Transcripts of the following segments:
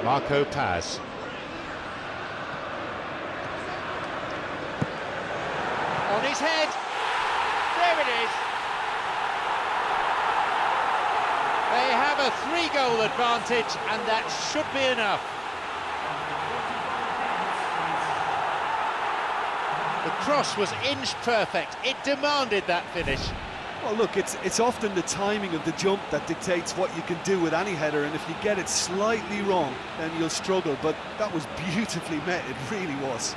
Marco Paz. On his head. There it is. They have a 3-goal advantage, and that should be enough. The cross was inch perfect. It demanded that finish. Well, look, it's often the timing of the jump that dictates what you can do with any header, and if you get it slightly wrong, then you'll struggle. But that was beautifully met, it really was.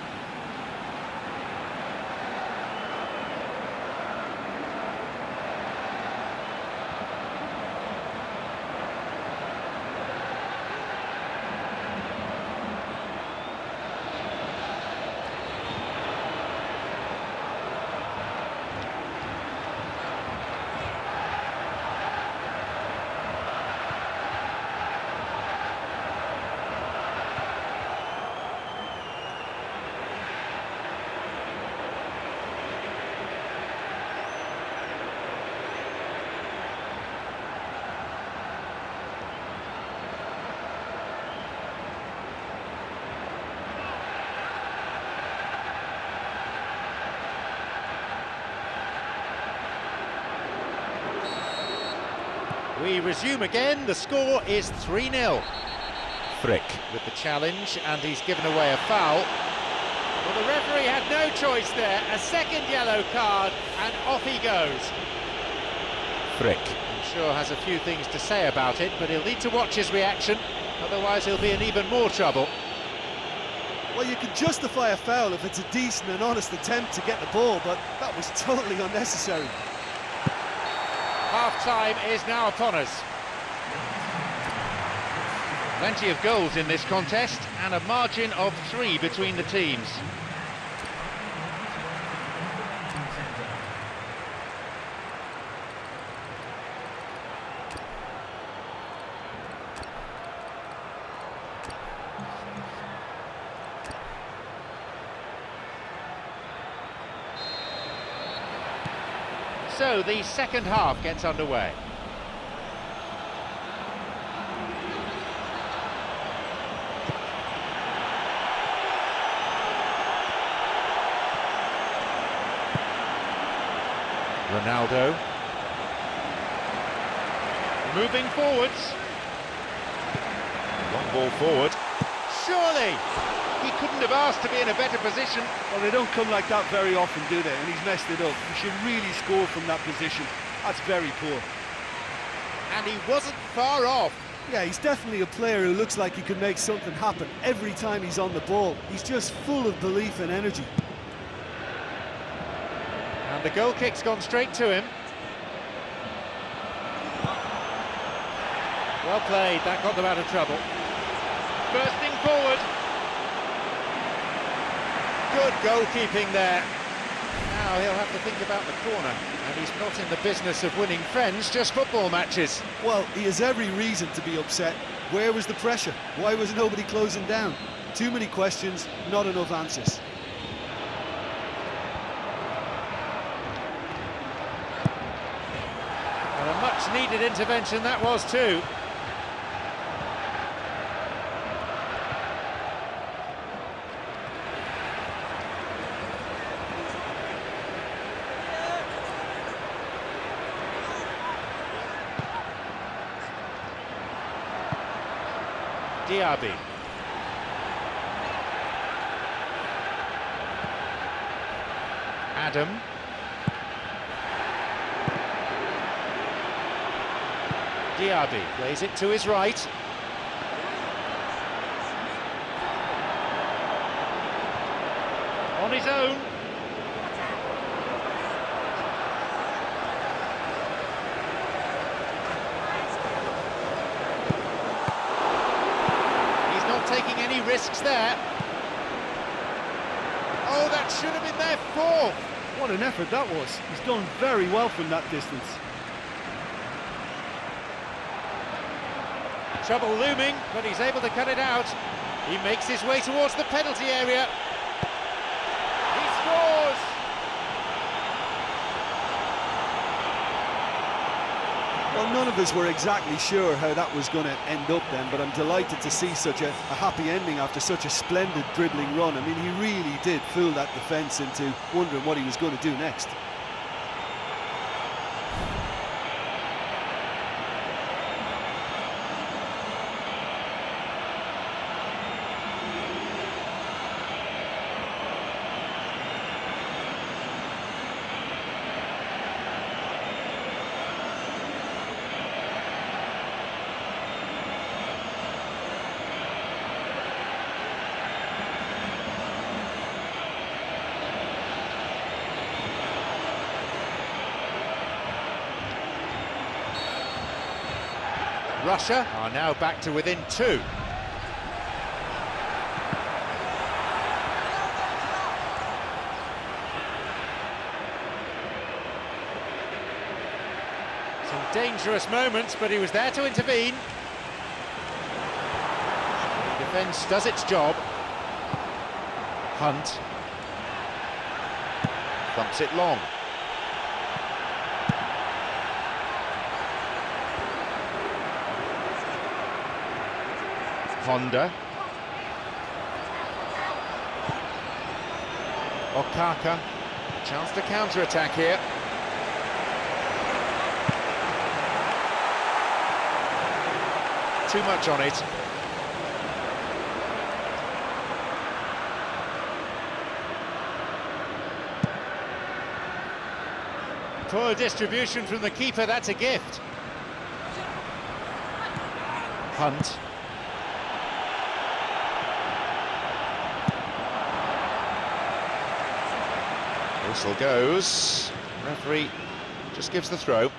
We resume again, the score is 3-0. Frick with the challenge, and he's given away a foul. Well, the referee had no choice there, a second yellow card, and off he goes. Frick, I'm sure, has a few things to say about it, but he'll need to watch his reaction, otherwise he'll be in even more trouble. Well, you can justify a foul if it's a decent and honest attempt to get the ball, but that was totally unnecessary. Half-time is now upon us. Plenty of goals in this contest and a margin of 3 between the teams. So the second half gets underway. Ronaldo. Moving forwards. Long ball forward. Surely! He couldn't have asked to be in a better position. Well, they don't come like that very often, do they? And he's messed it up. He should really score from that position. That's very poor. And he wasn't far off. Yeah, he's definitely a player who looks like he could make something happen every time he's on the ball. He's just full of belief and energy. And the goal kick's gone straight to him. Well played, that got them out of trouble. Bursting forward. Good goalkeeping there. Now he'll have to think about the corner, and he's not in the business of winning friends, just football matches. Well, he has every reason to be upset. Where was the pressure? Why was nobody closing down? Too many questions, not enough answers. And a much-needed intervention that was too. Diaby. Adam. Diaby plays it to his right. On his own. Taking any risks there. Oh, that should have been their fourth. What an effort that was. He's done very well from that distance. Trouble looming, but he's able to cut it out. He makes his way towards the penalty area. He scores! Well, none of us were exactly sure how that was going to end up then, but I'm delighted to see such a happy ending after such a splendid dribbling run. I mean, he really did fool that defence into wondering what he was going to do next. Russia are now back to within 2. Some dangerous moments, but he was there to intervene. The defence does its job. Hunt thumps it long. Honda. Okaka. Chance to counter-attack here. Too much on it. Poor distribution from the keeper, that's a gift. Hunt. Whistle goes. Referee just gives the throw.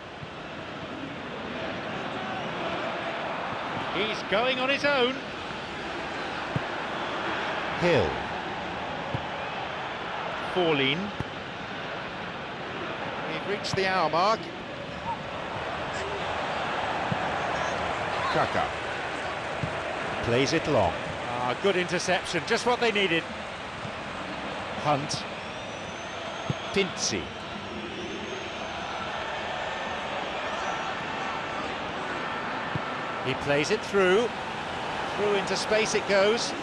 He's going on his own. Hill. Forleen. We've reached the hour mark. Kaka. Plays it long. Ah, good interception, just what they needed. Hunt. Pinzi. He plays it through into space it goes.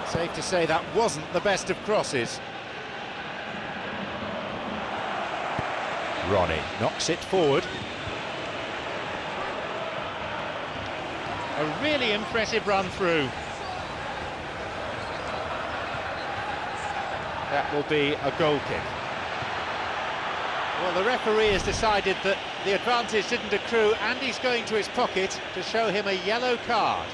Safe to say that wasn't the best of crosses. Ronnie knocks it forward. A really impressive run through. That will be a goal kick. Well, the referee has decided that the advantage didn't accrue, and he's going to his pocket to show him a yellow card.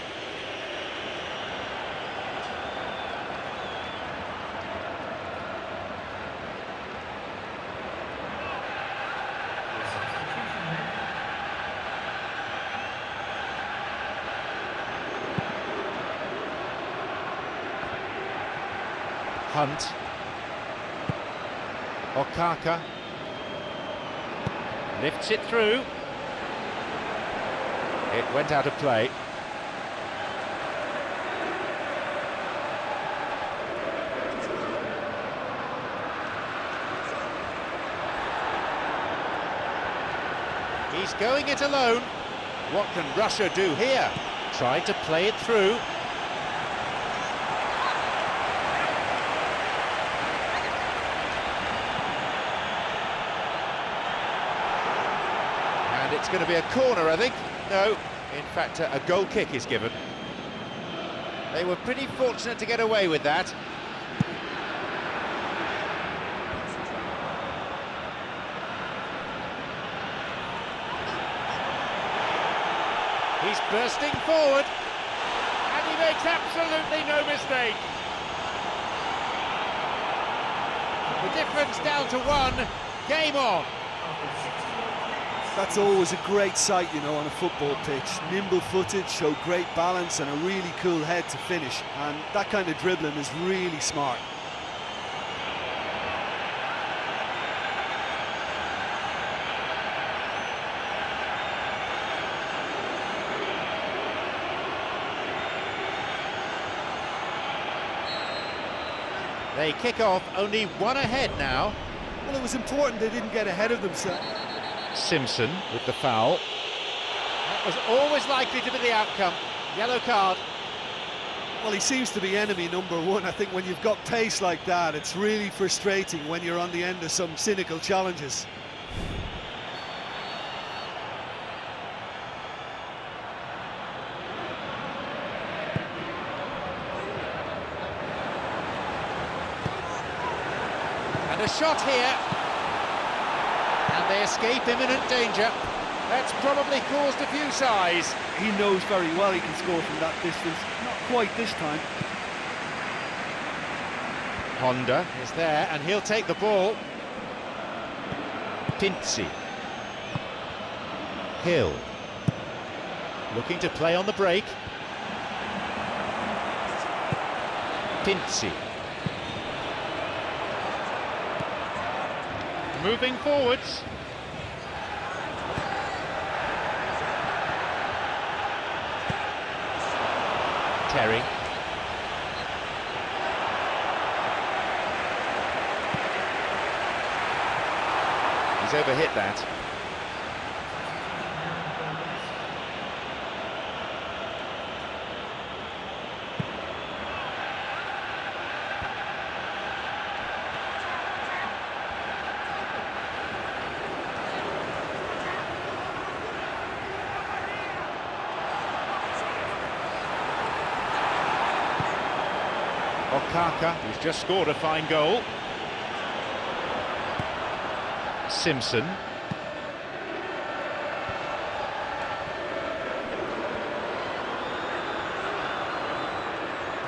Hunt. Okaka lifts it through. It went out of play. He's going it alone. What can Russia do here? Tried to play it through. It's going to be a corner, I think. No, in fact, a goal kick is given. They were pretty fortunate to get away with that. He's bursting forward, and he makes absolutely no mistake. The difference down to 1. Game on. That's always a great sight, you know, on a football pitch. Nimble-footed, show great balance and a really cool head to finish. And that kind of dribbling is really smart. They kick off only 1 ahead now. Well, it was important they didn't get ahead of themselves. Simpson with the foul. That was always likely to be the outcome. Yellow card. Well, he seems to be enemy number one. I think when you've got pace like that, it's really frustrating when you're on the end of some cynical challenges. And a shot here. And they escape imminent danger. That's probably caused a few sighs. He knows very well he can score from that distance. Not quite this time. Honda is there, and he'll take the ball. Pinzi. Hill. Looking to play on the break. Pinzi. Moving forwards. Terry. He's overhit that. Okaka, who's just scored a fine goal. Simpson.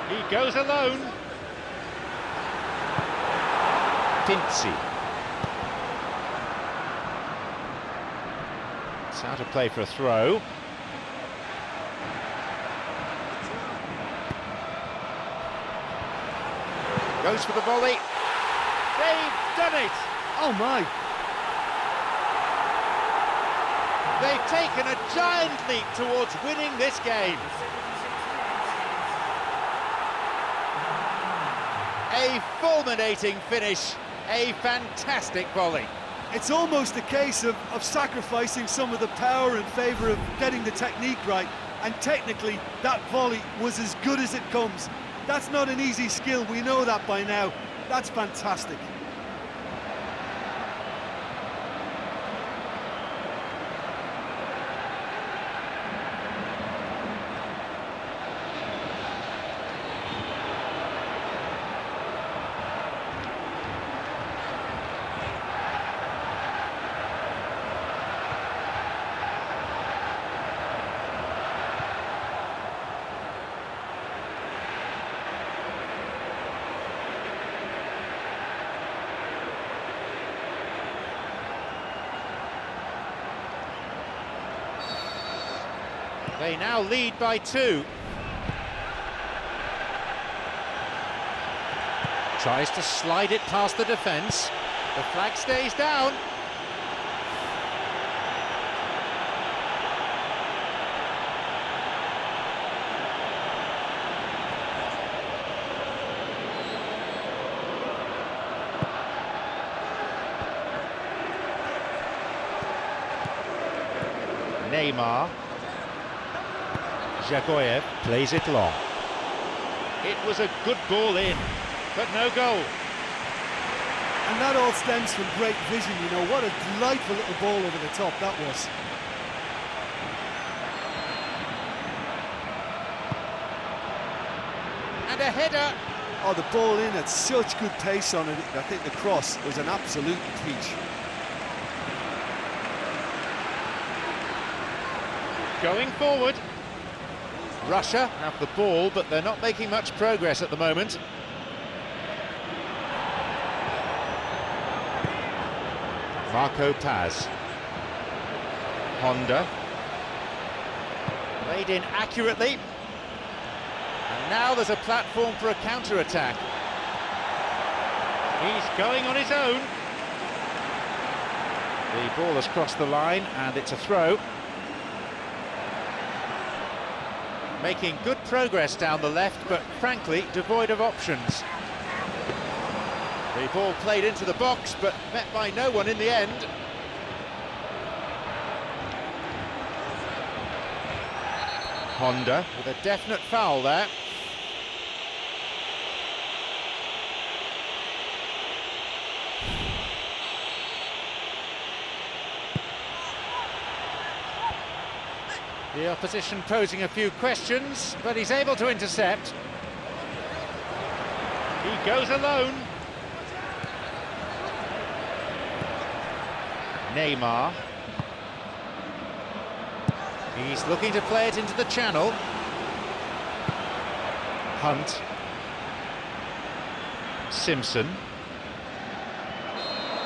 He goes alone. Pinzi. It's out of play for a throw. Goes for the volley. They've done it! Oh my! They've taken a giant leap towards winning this game. A fulminating finish, a fantastic volley. It's almost a case of sacrificing some of the power in favour of getting the technique right, and technically that volley was as good as it comes. That's not an easy skill, we know that by now. That's fantastic. They now lead by 2. Tries to slide it past the defence. The flag stays down. Neymar. Dzagoev plays it long. It was a good ball in, but no goal. And that all stems from great vision, you know. What a delightful little ball over the top that was. And a header. Oh, the ball in had such good pace on it. I think the cross was an absolute peach. Going forward. Russia have the ball, but they're not making much progress at the moment. Marco Paz. Honda. Played in accurately. And now there's a platform for a counter-attack. He's going on his own. The ball has crossed the line, and it's a throw. Making good progress down the left, but frankly devoid of options. The The ball played into the box, but met by no one in the end. Honda with a definite foul there. The opposition posing a few questions, but he's able to intercept. He goes alone. Neymar. He's looking to play it into the channel. Hunt. Simpson.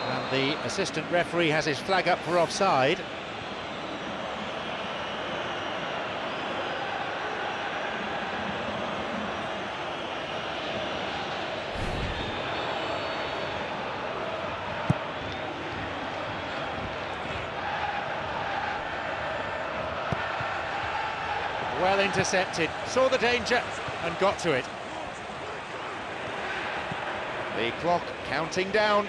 And the assistant referee has his flag up for offside. Well intercepted, saw the danger and got to it. The clock counting down.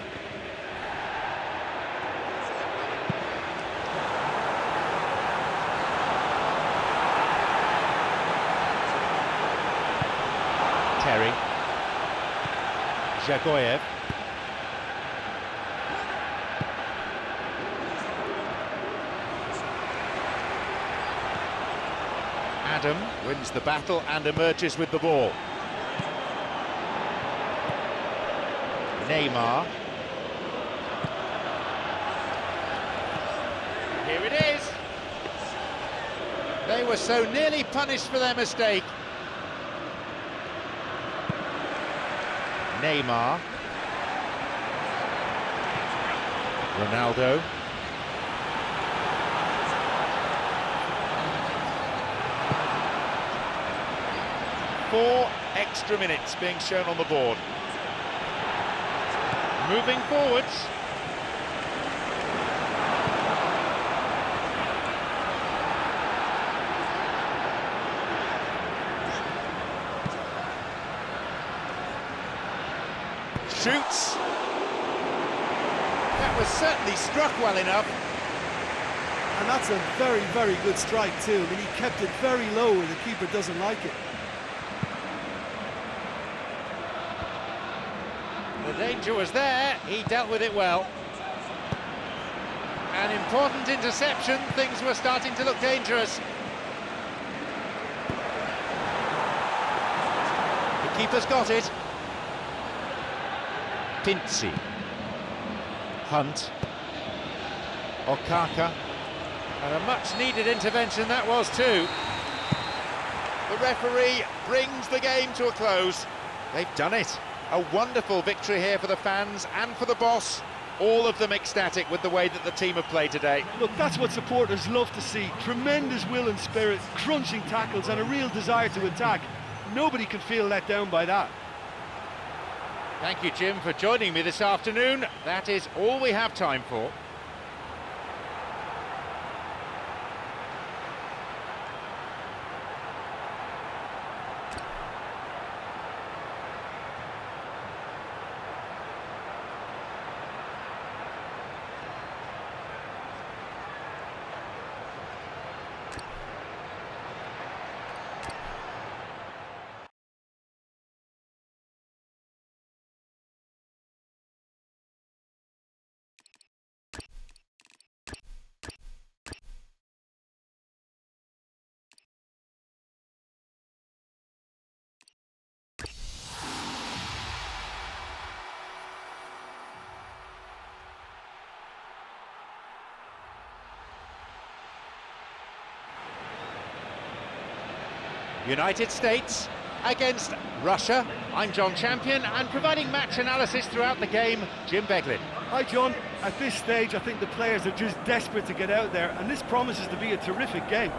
Terry. Dzagoev. Adam wins the battle and emerges with the ball. Neymar. Here it is. They were so nearly punished for their mistake. Neymar. Ronaldo. Four extra minutes being shown on the board. Moving forwards. Shoots. That was certainly struck well enough. And that's a very, very good strike too. I mean, he kept it very low and the keeper doesn't like it. The danger was there, he dealt with it well. An important interception, things were starting to look dangerous. The keeper's got it. Pinzi. Hunt. Okaka. And a much-needed intervention that was too. The referee brings the game to a close. They've done it. A wonderful victory here for the fans and for the boss. All of them ecstatic with the way that the team have played today. Look, that's what supporters love to see. Tremendous will and spirit, crunching tackles and a real desire to attack. Nobody can feel let down by that. Thank you, Jim, for joining me this afternoon. That is all we have time for. United States against Russia. I'm John Champion, and providing match analysis throughout the game, Jim Beglin. Hi John, at this stage I think the players are just desperate to get out there and this promises to be a terrific game.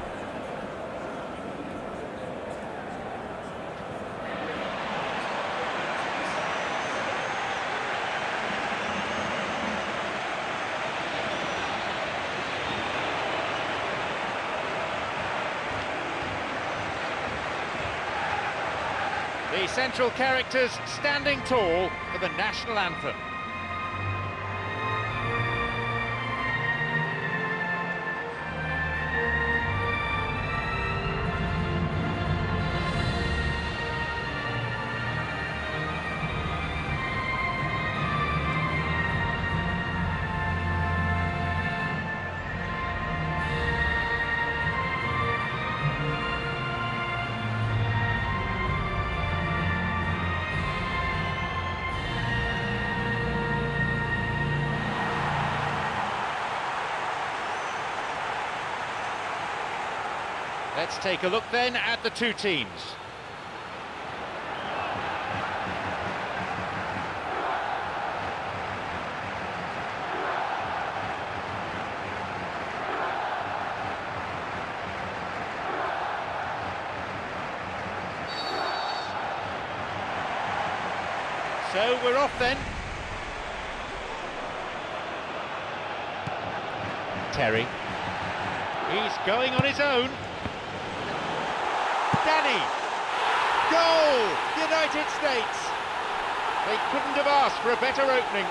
The central characters standing tall for the national anthem. Let's take a look then at the two teams. So we're off then. Terry. He's going on his own. Danny! Goal! United States! They couldn't have asked for a better opening.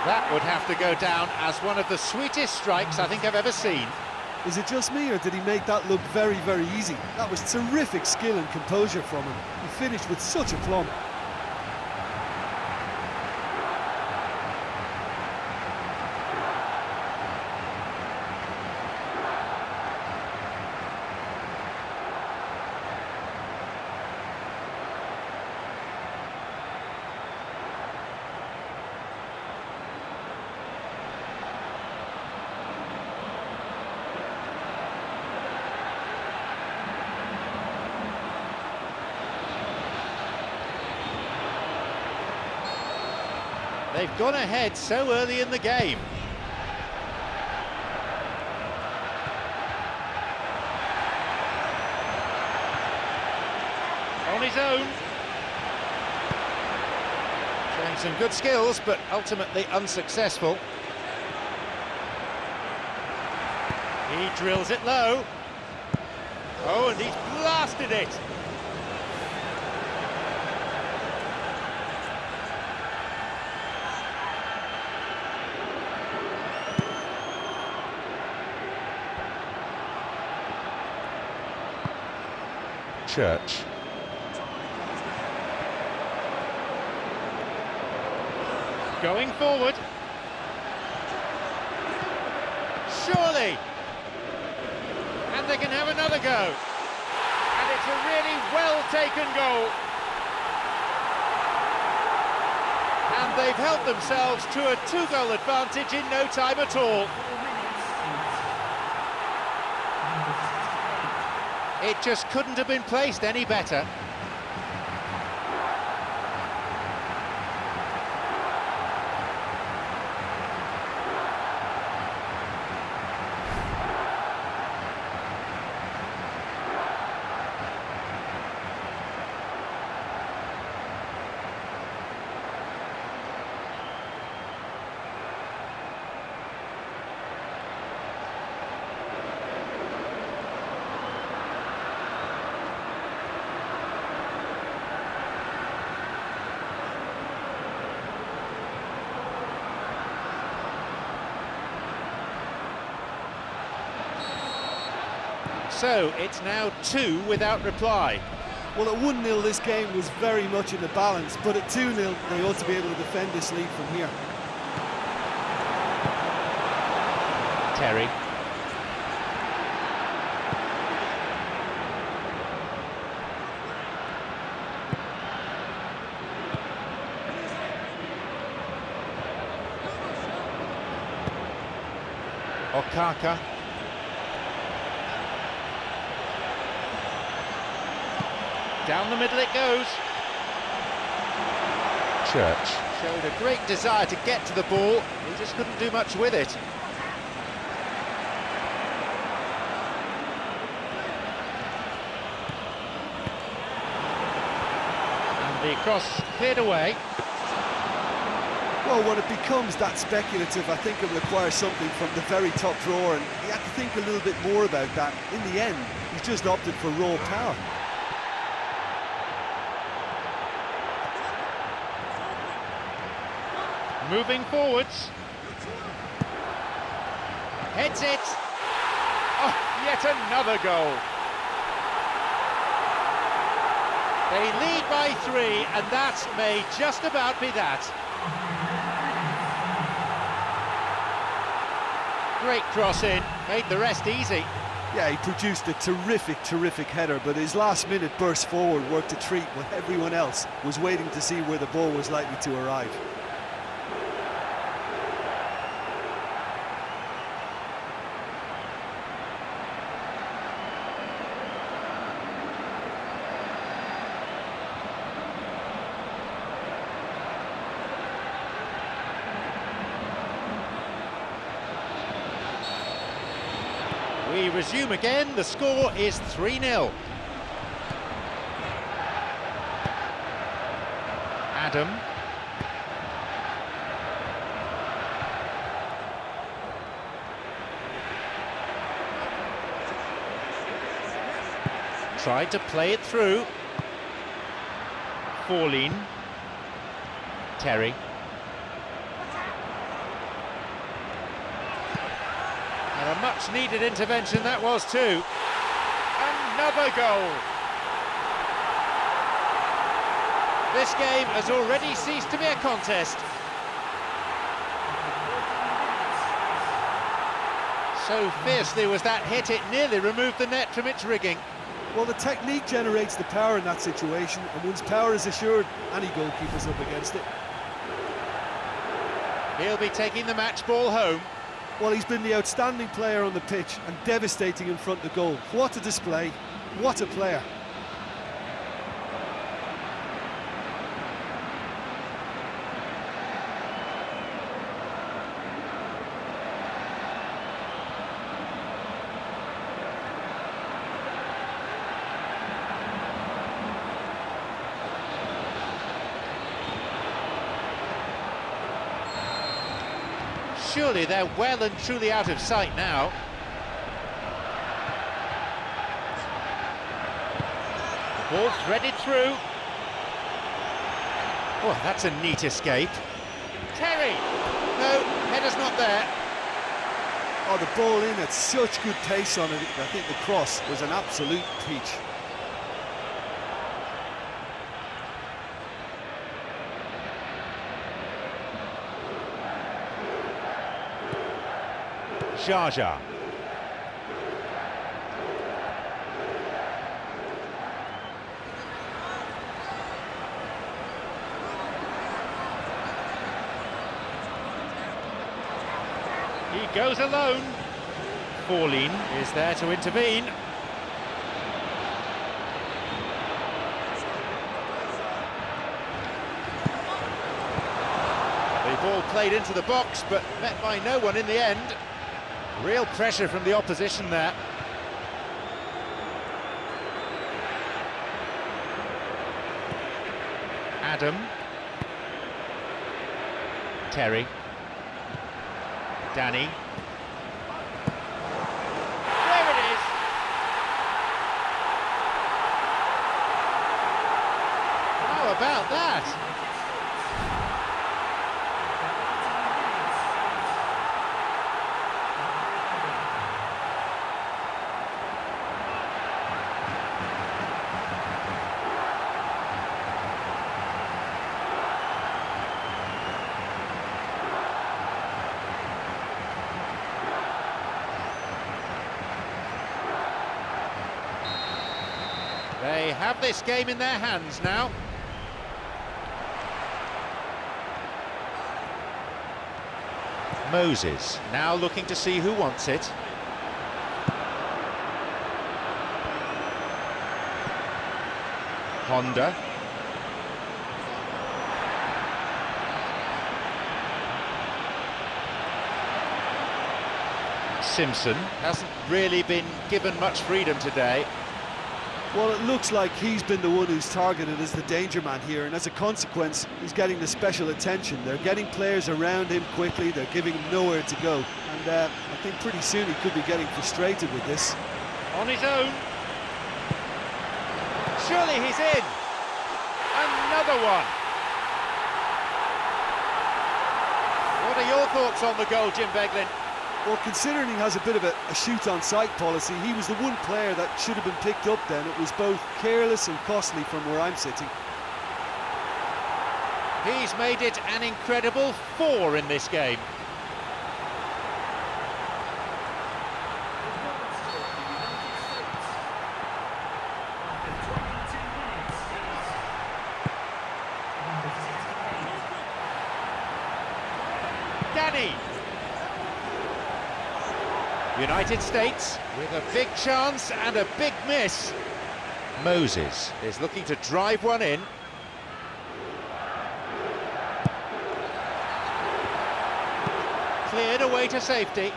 That would have to go down as one of the sweetest strikes I think I've ever seen. Is it just me, or did he make that look very, very easy? That was terrific skill and composure from him. He finished with such aplomb. They've gone ahead so early in the game. On his own. Showing some good skills, but ultimately unsuccessful. He drills it low. Oh, and he's blasted it. Church. Going forward. Surely. And they can have another go. And it's a really well-taken goal. And they've helped themselves to a 2-goal advantage in no time at all. It just couldn't have been placed any better. So it's now 2 without reply. Well, at 1-0 this game was very much in the balance, but at 2-0 they ought to be able to defend this lead from here. Terry. Okaka. Down the middle it goes. Church. Showed a great desire to get to the ball. He just couldn't do much with it. And the cross cleared away. Well, when it becomes that speculative, I think it requires something from the very top drawer, and he had to think a little bit more about that. In the end, He's just opted for raw power. Moving forwards. Heads it. Oh, yet another goal. They lead by 3, and that may just about be that. Great cross in, made the rest easy. Yeah, he produced a terrific header, but his last-minute burst forward worked a treat when everyone else was waiting to see where the ball was likely to arrive. We resume again, the score is 3-0. Adam. Tried to play it through. Forleen. Terry. And a much-needed intervention that was too. Another goal. This game has already ceased to be a contest. So fiercely was that hit, it nearly removed the net from its rigging. Well, the technique generates the power in that situation, and once power is assured, any goalkeeper's up against it. He'll be taking the match ball home. Well, he's been the outstanding player on the pitch and devastating in front of the goal. What a display, what a player. Surely they're well and truly out of sight now. The ball threaded through. Oh, that's a neat escape. Terry! No, header's not there. Oh, the ball in had such good pace on it. I think the cross was an absolute peach. Jaja. He goes alone. Forleen is there to intervene. The ball played into the box, but met by no one in the end. Real pressure from the opposition there. Adam. Terry. Danny. There it is! How about that? They have this game in their hands now. Moses now looking to see who wants it. Honda. Simpson hasn't really been given much freedom today. Well, it looks like he's been the one who's targeted as the danger man here, and as a consequence, he's getting the special attention. They're getting players around him quickly, they're giving him nowhere to go, and I think pretty soon he could be getting frustrated with this. On his own. Surely he's in. Another one. What are your thoughts on the goal, Jim Beglin? Well, considering he has a bit of a shoot-on-sight policy, he was the one player that should have been picked up then. It was both careless and costly from where I'm sitting. He's made it an incredible 4 in this game. Danny. United States with a big chance and a big miss. Moses is looking to drive one in. Cleared away to safety.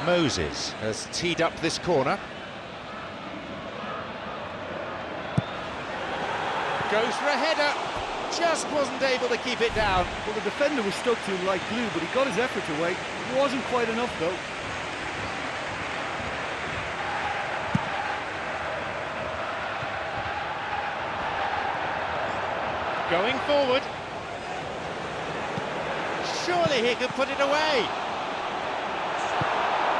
Moses has teed up this corner. Goes for a header. Just wasn't able to keep it down. Well, the defender was stuck to him like glue, but he got his effort away. It wasn't quite enough, though. Going forward. Surely he could put it away.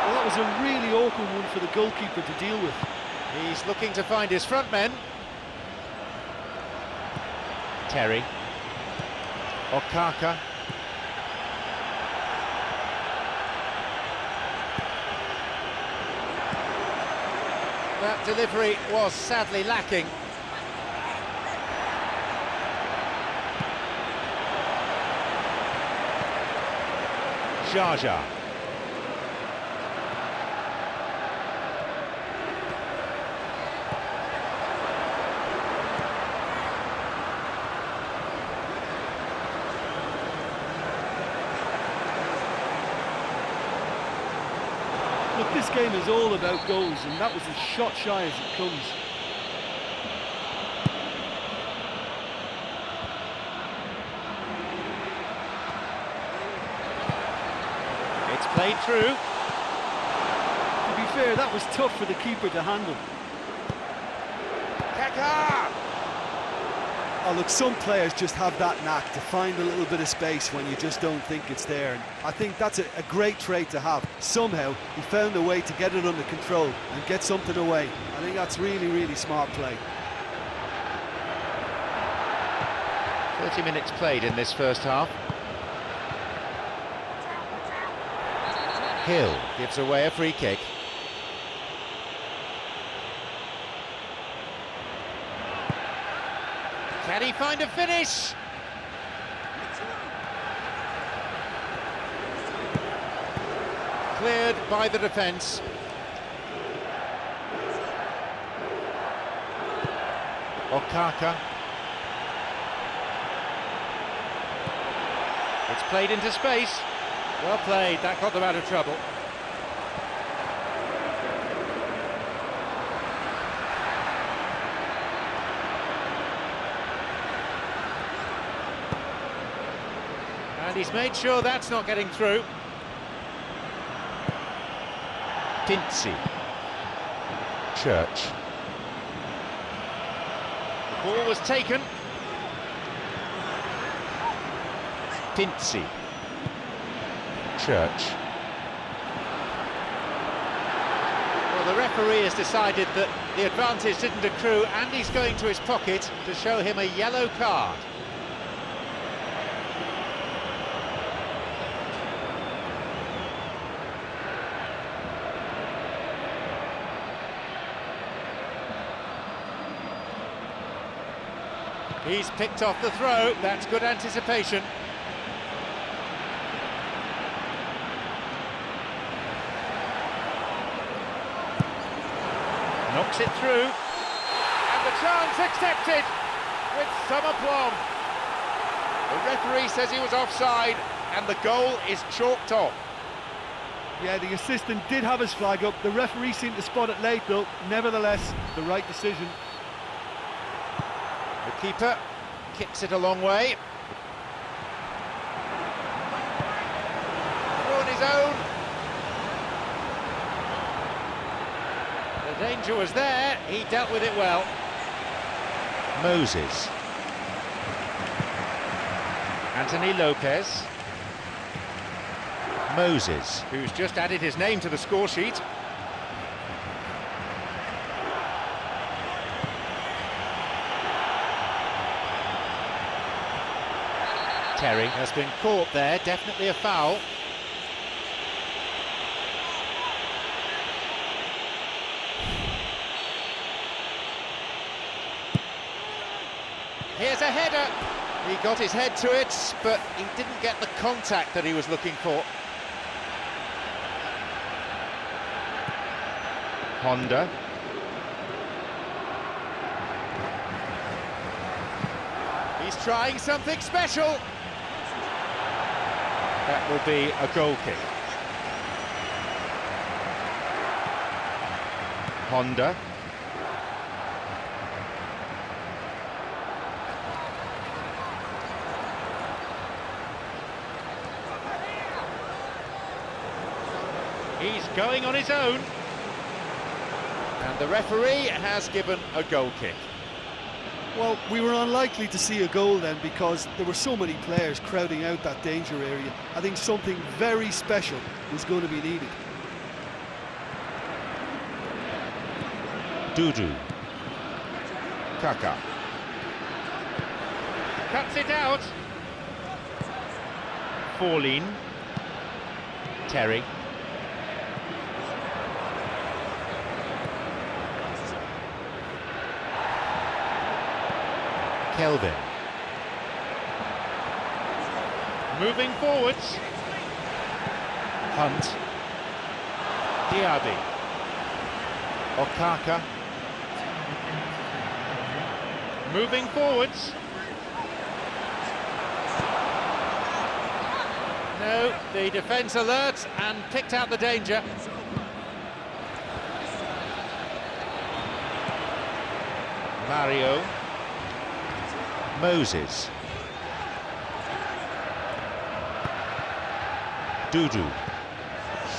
Well, that was a really awkward one for the goalkeeper to deal with. He's looking to find his front men. Terry. Okaka. That delivery was sadly lacking. Jaja. Look, this game is all about goals, and that was as shot shy as it comes. It's played through. To be fair, that was tough for the keeper to handle. Kaká! Oh, look, some players just have that knack to find a little bit of space when you just don't think it's there. And I think that's a great trait to have. Somehow, he found a way to get it under control and get something away. I think that's really, really smart play. 30 minutes played in this first half. Hill gives away a free kick. Can he find a finish? Cleared by the defence. Okaka. It's played into space. Well played, that got them out of trouble. And he's made sure that's not getting through. Pincy. Church. The ball was taken. Pincy. Church. Well, the referee has decided that the advantage didn't accrue, and he's going to his pocket to show him a yellow card. He's picked off the throw. That's good anticipation. Knocks it through. And the chance accepted with some aplomb. The referee says he was offside, and the goal is chalked off. Yeah, the assistant did have his flag up. The referee seemed to spot it late, though. Nevertheless, the right decision. The keeper kicks it a long way. Through on his own. The danger was there, he dealt with it well. Moses. Anthony Lopez, Moses. who's just added his name to the score sheet. Terry. Has been caught there, definitely a foul. Here's a header. He got his head to it, but he didn't get the contact that he was looking for. Honda. He's trying something special. That will be a goal kick. Honda. He's going on his own. And the referee has given a goal kick. Well, we were unlikely to see a goal then because there were so many players crowding out that danger area. I think something very special was going to be needed. Dudu. Kaka. Cuts it out. Forlin. Terry. Kelvin. Moving forwards. Hunt. Diaby. Okaka. Moving forwards. No, the defence alert and picked out the danger. Mario. Moses. Dudu.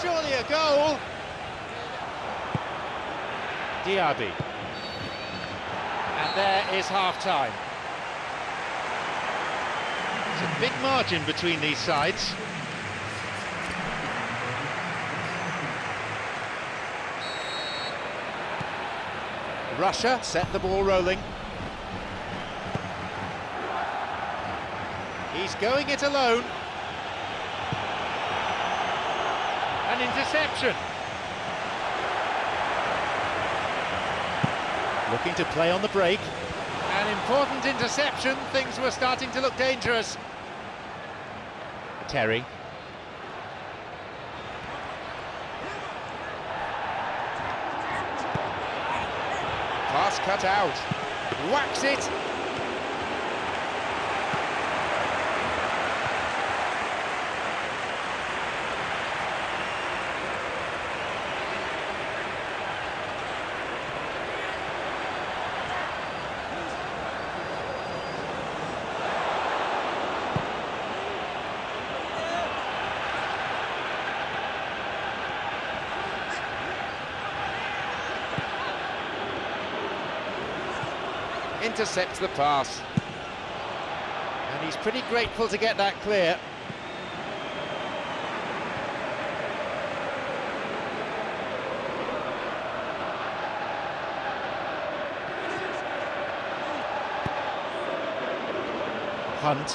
Surely a goal. Diaby. And there is half-time. It's a big margin between these sides. Russia set the ball rolling. He's going it alone. An interception. Looking to play on the break. An important interception. Things were starting to look dangerous. Terry. Pass cut out. Whacks it. Intercepts the pass. And he's pretty grateful to get that clear. Hunt.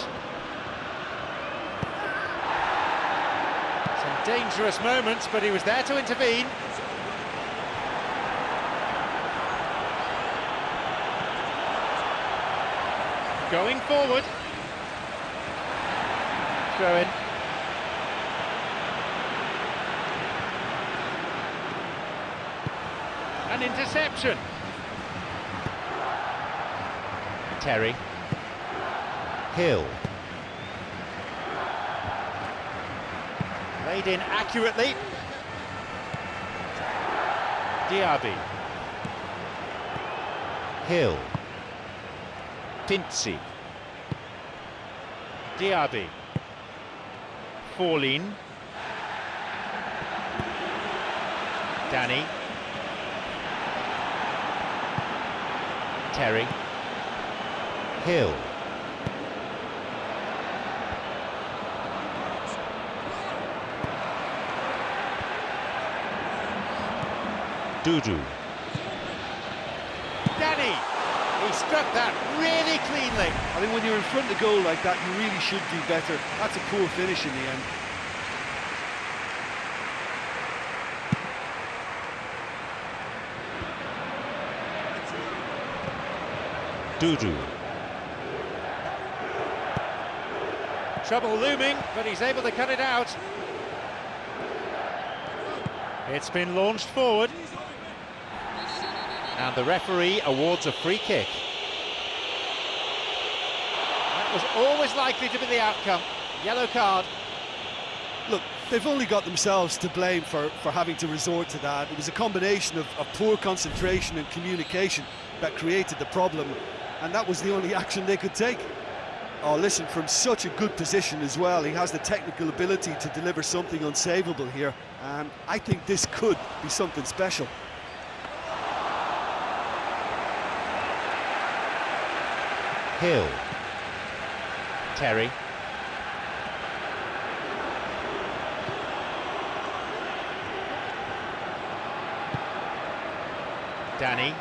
Some dangerous moments, but he was there to intervene. Going forward. Throw in. An interception. Terry. Hill. Laid in accurately. Diaby. Hill. Pinzi. Diaby. Forlin. Danny. Terry. Hill. Dudu. Danny! He struck that really cleanly. I think when you're in front of goal like that, you really should do better. That's a poor finish in the end. Dudu. Trouble looming, but he's able to cut it out. It's been launched forward. And the referee awards a free kick. That was always likely to be the outcome. Yellow card. Look, they've only got themselves to blame for having to resort to that. It was a combination of poor concentration and communication that created the problem, and that was the only action they could take. Oh, listen, from such a good position as well, he has the technical ability to deliver something unsavable here, and I think this could be something special. Hill. Terry. Danny.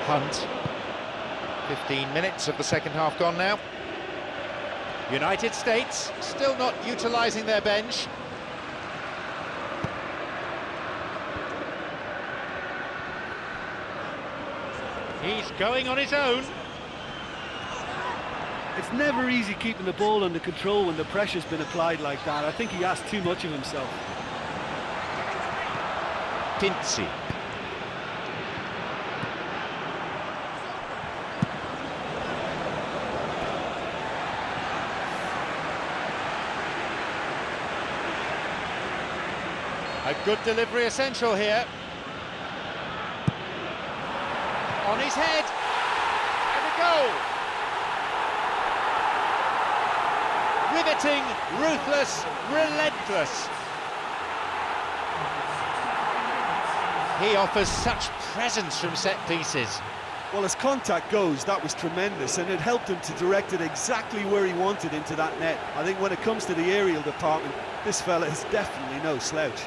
Hunt. 15 minutes of the second half gone now. United States still not utilising their bench. He's going on his own. It's never easy keeping the ball under control when the pressure's been applied like that. I think he asked too much of himself. Pincy. A good delivery essential here. On his head. And a goal. Riveting, ruthless, relentless. He offers such presence from set pieces. Well, as contact goes, that was tremendous, and it helped him to direct it exactly where he wanted into that net. I think when it comes to the aerial department, this fella is definitely no slouch.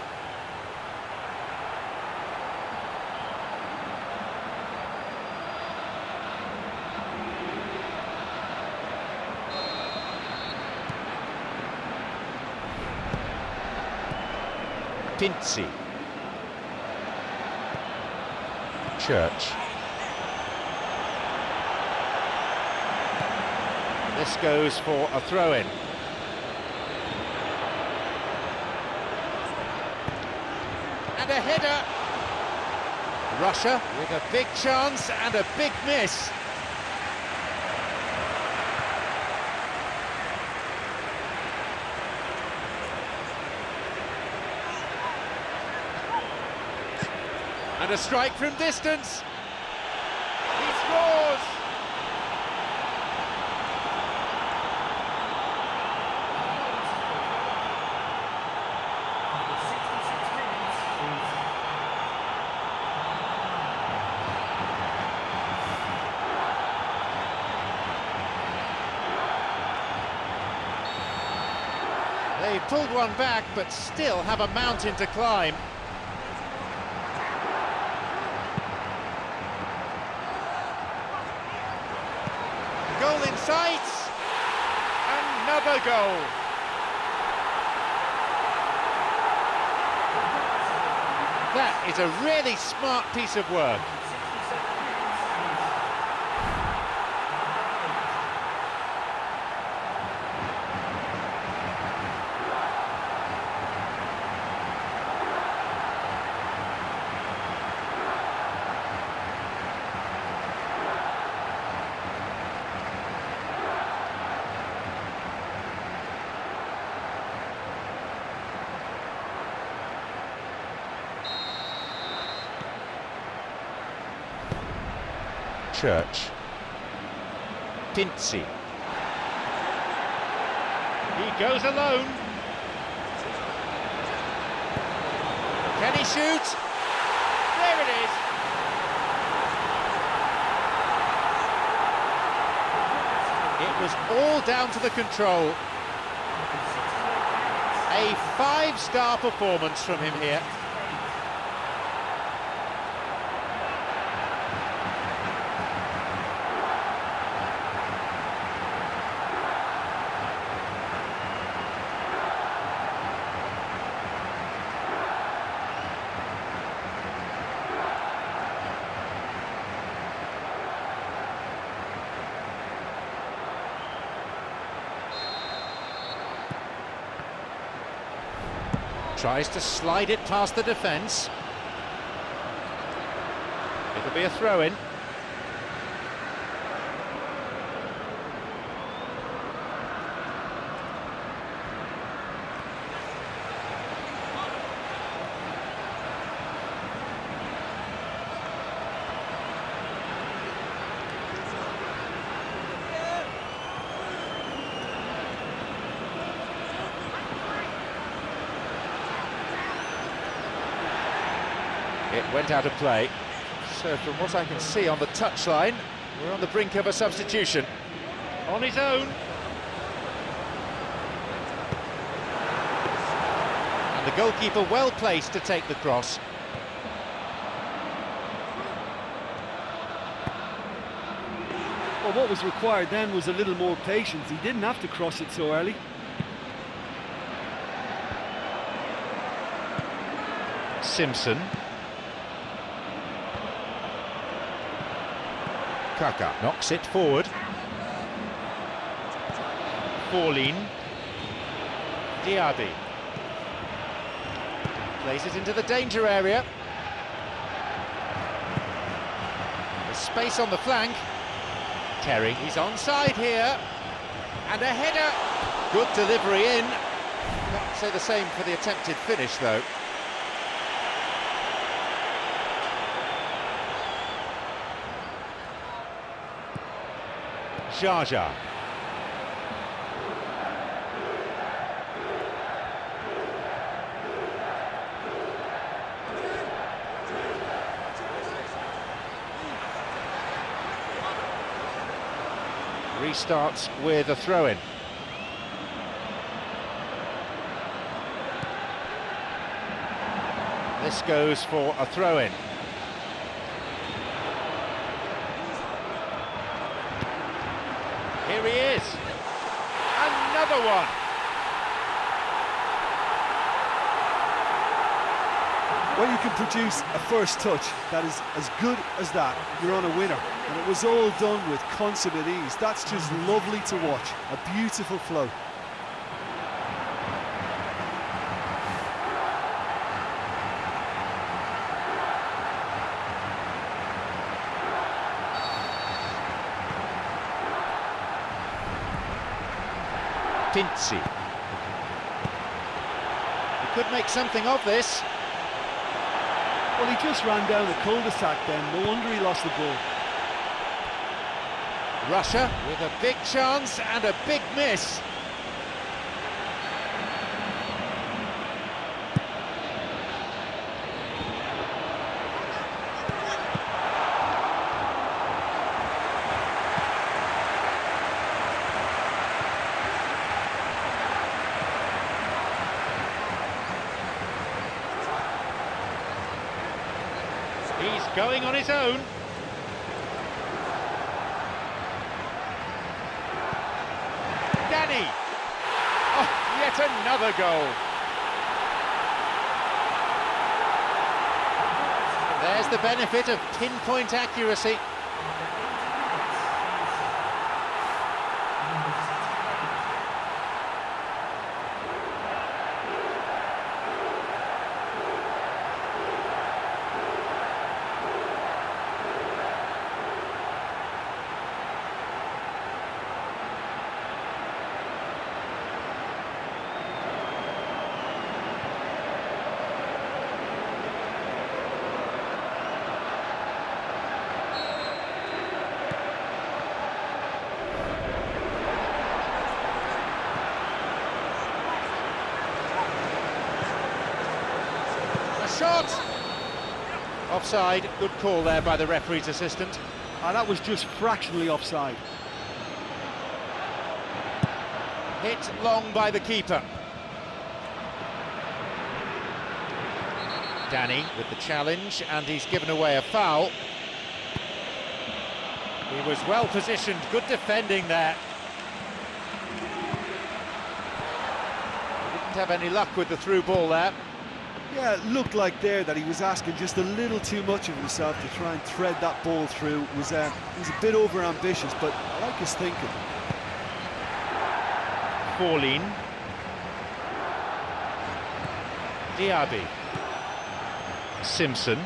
Pincy. Church. This goes for a throw-in. And a header. Russia with a big chance and a big miss. And a strike from distance. He scores! They've pulled one back, but still have a mountain to climb. Goal in sight, another goal. That is a really smart piece of work. Church. Pincy. He goes alone. Can he shoot? There it is. It was all down to the control. A five-star performance from him here. Tries to slide it past the defence. It'll be a throw-in. It went out of play. So from what I can see on the touchline, we're on the brink of a substitution. On his own. And the goalkeeper well placed to take the cross. Well, what was required then was a little more patience. He didn't have to cross it so early. Simpson. Kaka knocks it forward. Forlin. Diaby. Plays it into the danger area. There's space on the flank. Terry, he's onside here. And a header. Good delivery in. Can't say the same for the attempted finish, though. Jaja. Restarts with a throw-in. This goes for a throw-in. Here he is. Another one. When you can produce a first touch that is as good as that, you're on a winner. And it was all done with consummate ease. That's just lovely to watch. A beautiful flow. Pinzi. He could make something of this. Well, he just ran down a cul-de-sac then. No wonder he lost the ball. Russia with a big chance and a big miss. He's going on his own. Danny! Oh, yet another goal. There's the benefit of pinpoint accuracy. offside. Good call there by the referee's assistant. That was just fractionally offside. Hit long by the keeper. Danny with the challenge, and he's given away a foul. He was well positioned, good defending there. Didn't have any luck with the through ball there. Yeah, it looked like there that he was asking just a little too much of himself to try and thread that ball through. He was a bit over-ambitious, but I like his thinking. Pauline. Diaby. Simpson.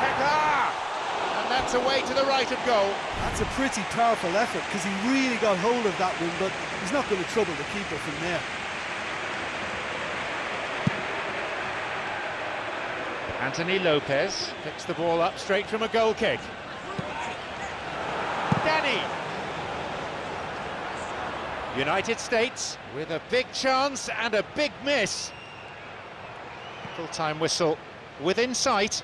Hecker! And that's away to the right of goal. That's a pretty powerful effort, because he really got hold of that one, but he's not going to trouble the keeper from there. Anthony Lopez picks the ball up straight from a goal kick. Danny! United States with a big chance and a big miss. Full-time whistle within sight.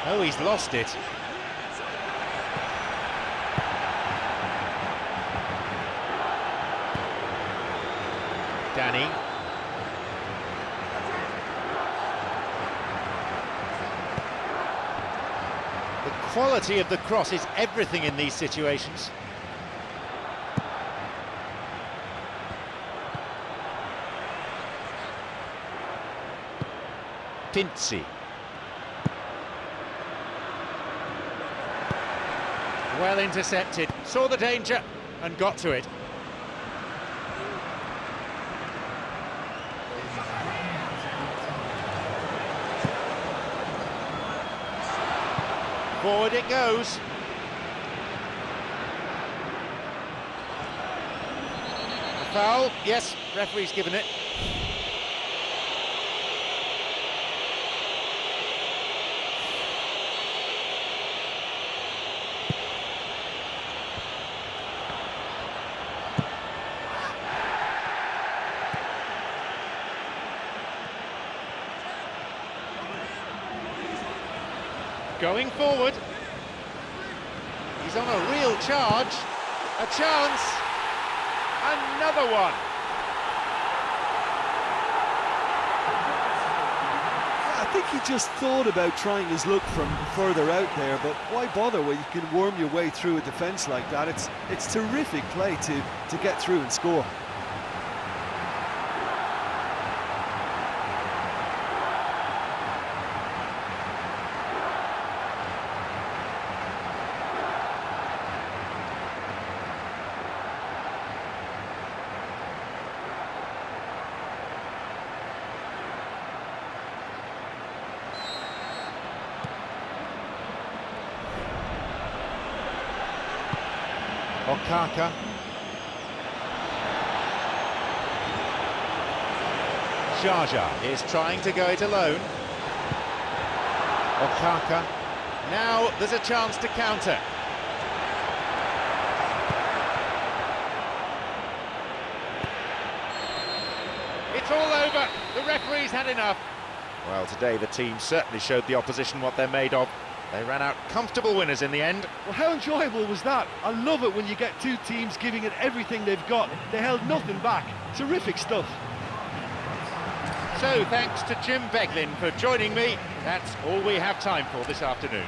Oh, he's lost it. Danny. The quality of the cross is everything in these situations. Pinzi. Well intercepted, saw the danger and got to it. Forward it goes. A foul, yes, referee's given it. Going forward, he's on a real charge, a chance, another one. I think he just thought about trying his luck from further out there, but why bother when you can worm your way through a defence like that? It's terrific play to get through and score. Okaka. Jaja is trying to go it alone. Okaka. Now there's a chance to counter. It's all over. The referee's had enough. Well, today the team certainly showed the opposition what they're made of. They ran out comfortable winners in the end. Well, how enjoyable was that? I love it when you get two teams giving it everything they've got. They held nothing back. Terrific stuff. So, thanks to Jim Beglin for joining me. That's all we have time for this afternoon.